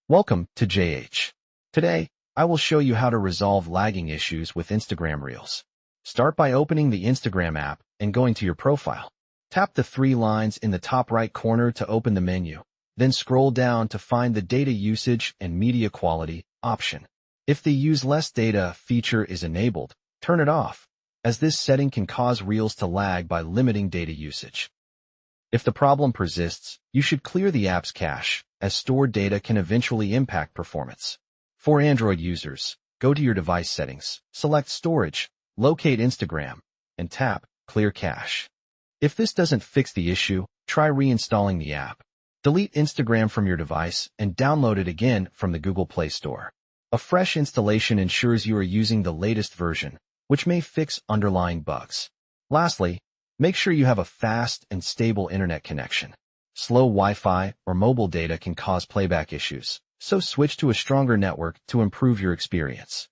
Welcome to JH. Today, I will show you how to resolve lagging issues with Instagram Reels. Start by opening the Instagram app and going to your profile. Tap the three lines in the top right corner to open the menu. Then scroll down to find the Data Usage and Media Quality option. If the Use Less Data feature is enabled, turn it off, as this setting can cause Reels to lag by limiting data usage. If the problem persists, you should clear the app's cache, as stored data can eventually impact performance. For Android users, go to your device settings, select Storage, locate Instagram, and tap Clear Cache. If this doesn't fix the issue, try reinstalling the app. Delete Instagram from your device and download it again from the Google Play Store. A fresh installation ensures you are using the latest version, which may fix underlying bugs. Lastly, make sure you have a fast and stable internet connection. Slow Wi-Fi or mobile data can cause playback issues, so switch to a stronger network to improve your experience.